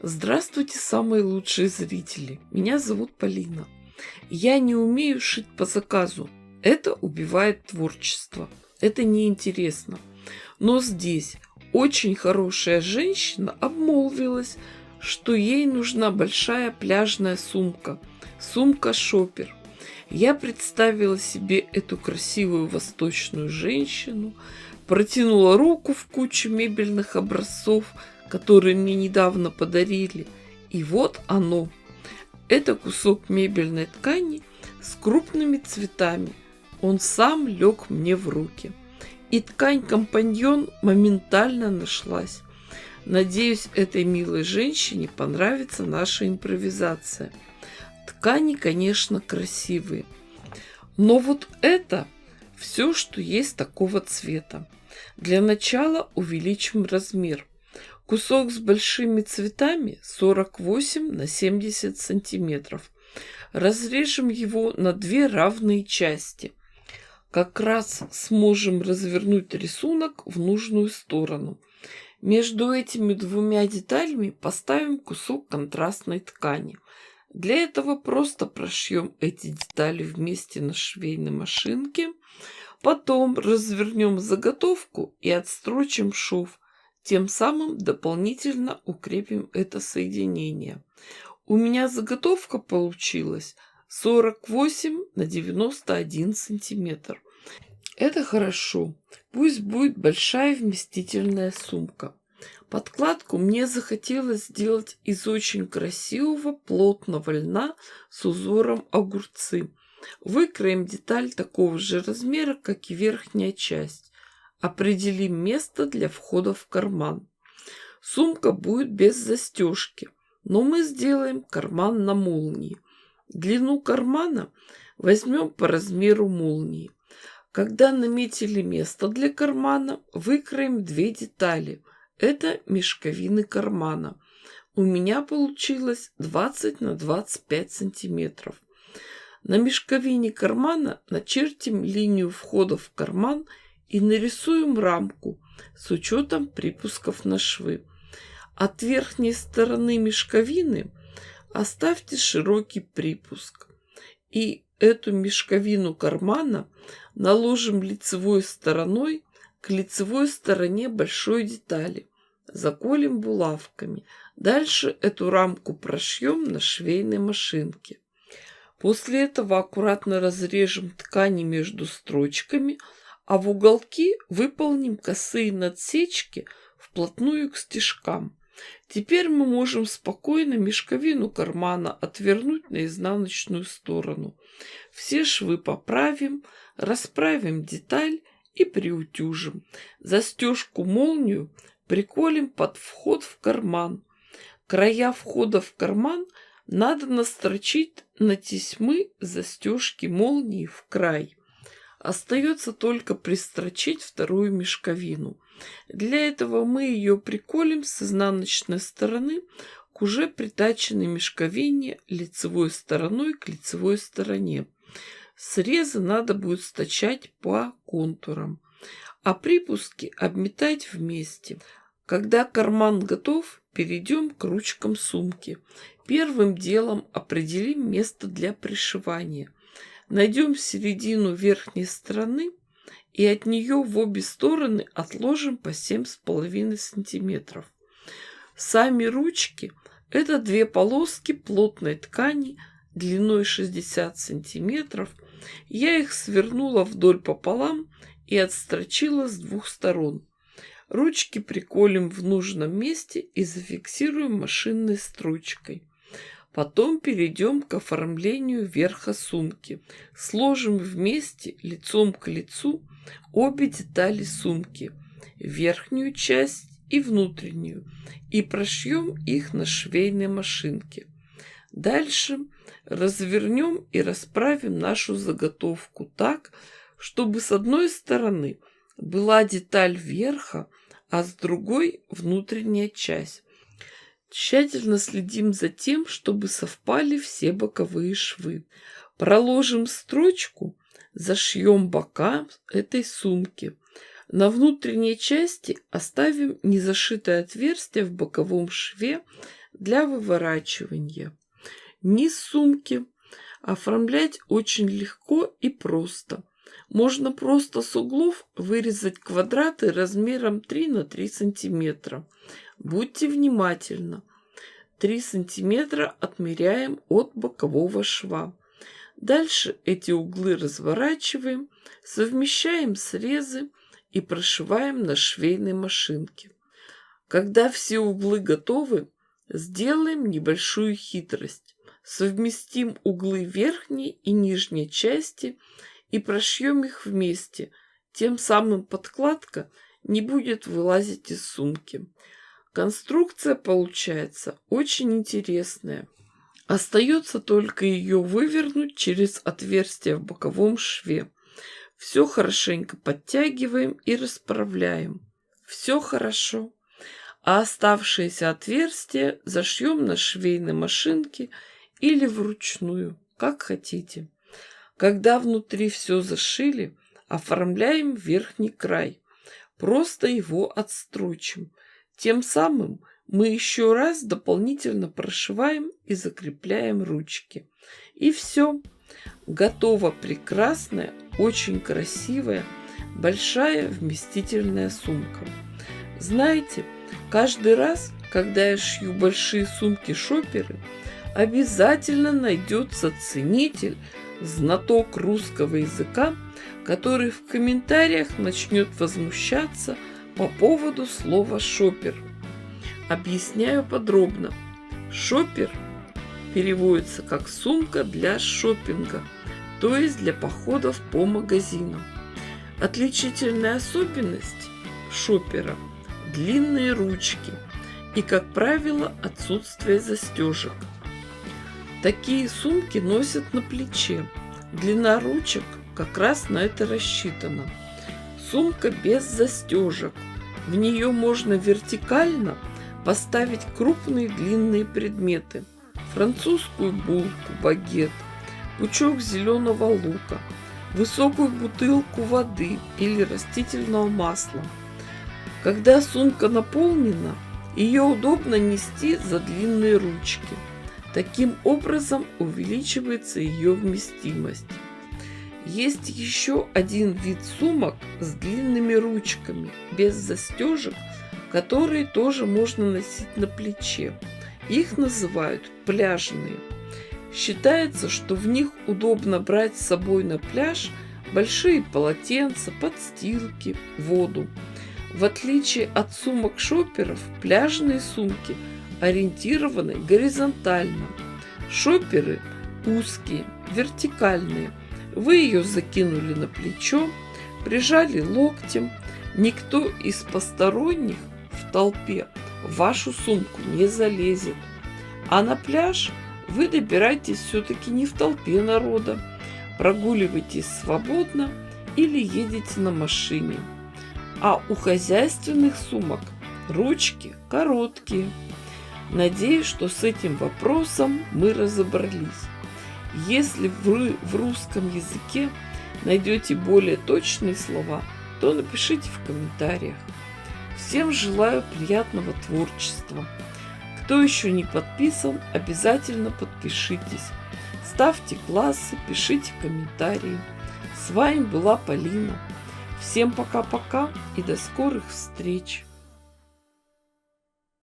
Здравствуйте, самые лучшие зрители! Меня зовут Полина. Я не умею шить по заказу. Это убивает творчество. Это неинтересно. Но здесь очень хорошая женщина обмолвилась, что ей нужна большая пляжная сумка. Сумка-шопер. Я представила себе эту красивую восточную женщину, протянула руку в кучу мебельных образцов, которые мне недавно подарили. И вот оно. Это кусок мебельной ткани с крупными цветами. Он сам лег мне в руки. И ткань-компаньон моментально нашлась. Надеюсь, этой милой женщине понравится наша импровизация. Ткани, конечно, красивые. Но вот это все, что есть такого цвета. Для начала увеличим размер. Кусок с большими цветами 48 на 70 сантиметров. Разрежем его на две равные части. Как раз сможем развернуть рисунок в нужную сторону. Между этими двумя деталями поставим кусок контрастной ткани. Для этого просто прошьем эти детали вместе на швейной машинке. Потом развернем заготовку и отстрочим шов. Тем самым дополнительно укрепим это соединение. У меня заготовка получилась 48 на 91 сантиметр. Это хорошо. Пусть будет большая вместительная сумка. Подкладку мне захотелось сделать из очень красивого плотного льна с узором огурцы. Выкроем деталь такого же размера, как и верхняя часть. Определим место для входа в карман. Сумка будет без застежки, но мы сделаем карман на молнии. Длину кармана возьмем по размеру молнии. Когда наметили место для кармана, выкроем две детали. Это мешковины кармана. У меня получилось 20 на 25 сантиметров. На мешковине кармана начертим линию входа в карман и нарисуем рамку с учетом припусков на швы. От верхней стороны мешковины оставьте широкий припуск. И эту мешковину кармана наложим лицевой стороной к лицевой стороне большой детали. Заколем булавками. Дальше эту рамку прошьем на швейной машинке. После этого аккуратно разрежем ткани между строчками, а в уголки выполним косые надсечки вплотную к стежкам. Теперь мы можем спокойно мешковину кармана отвернуть на изнаночную сторону. Все швы поправим, расправим деталь и приутюжим. Застежку-молнию приколем под вход в карман. Края входа в карман надо настрочить на тесьмы застежки молнии в край. Остается только пристрочить вторую мешковину. Для этого мы ее приколем с изнаночной стороны к уже притаченной мешковине лицевой стороной к лицевой стороне. Срезы надо будет стачать по контурам, а припуски обметать вместе. Когда карман готов, перейдем к ручкам сумки. Первым делом определим место для пришивания. Найдем середину верхней стороны и от нее в обе стороны отложим по 7,5 сантиметров. Сами ручки – это две полоски плотной ткани длиной 60 сантиметров. Я их свернула вдоль пополам и отстрочила с двух сторон. Ручки приколем в нужном месте и зафиксируем машинной строчкой. Потом перейдем к оформлению верха сумки. Сложим вместе лицом к лицу обе детали сумки, верхнюю часть и внутреннюю, и прошьем их на швейной машинке. Дальше развернем и расправим нашу заготовку так, чтобы с одной стороны была деталь верха, а с другой внутренняя часть. Тщательно следим за тем, чтобы совпали все боковые швы. Проложим строчку, зашьем бока этой сумки. На внутренней части оставим незашитое отверстие в боковом шве для выворачивания. Низ сумки оформлять очень легко и просто. Можно просто с углов вырезать квадраты размером 3 на 3 сантиметра. Будьте внимательны. 3 сантиметра отмеряем от бокового шва. Дальше эти углы разворачиваем, совмещаем срезы и прошиваем на швейной машинке. Когда все углы готовы, сделаем небольшую хитрость. Совместим углы верхней и нижней части и прошьем их вместе. Тем самым подкладка не будет вылазить из сумки. Конструкция получается очень интересная. Остается только ее вывернуть через отверстие в боковом шве. Все хорошенько подтягиваем и расправляем. Все хорошо. А оставшиеся отверстия зашьем на швейной машинке или вручную, как хотите. Когда внутри все зашили, оформляем верхний край. Просто его отстрочим. Тем самым мы еще раз дополнительно прошиваем и закрепляем ручки. И все. Готова прекрасная, очень красивая, большая вместительная сумка. Знаете, каждый раз, когда я шью большие сумки-шоперы, обязательно найдется ценитель, знаток русского языка, который в комментариях начнет возмущаться по поводу слова «шопер». Объясняю подробно. Шопер переводится как сумка для шопинга, то есть для походов по магазинам. Отличительная особенность шопера – длинные ручки и, как правило, отсутствие застежек. Такие сумки носят на плече. Длина ручек как раз на это рассчитана. Сумка без застежек. В нее можно вертикально поставить крупные длинные предметы. Французскую булку, багет, пучок зеленого лука, высокую бутылку воды или растительного масла. Когда сумка наполнена, ее удобно нести за длинные ручки. Таким образом увеличивается ее вместимость. Есть еще один вид сумок с длинными ручками, без застежек, которые тоже можно носить на плече. Их называют пляжные. Считается, что в них удобно брать с собой на пляж большие полотенца, подстилки, воду. В отличие от сумок-шоперов, пляжные сумки ориентированы горизонтально. Шоперы узкие, вертикальные. Вы ее закинули на плечо, прижали локтем. Никто из посторонних в толпе в вашу сумку не залезет. А на пляж вы добираетесь все-таки не в толпе народа. Прогуливаетесь свободно или едете на машине. А у хозяйственных сумок ручки короткие. Надеюсь, что с этим вопросом мы разобрались. Если вы в русском языке найдете более точные слова, то напишите в комментариях. Всем желаю приятного творчества. Кто еще не подписан, обязательно подпишитесь. Ставьте классы, пишите комментарии. С вами была Полина. Всем пока-пока и до скорых встреч!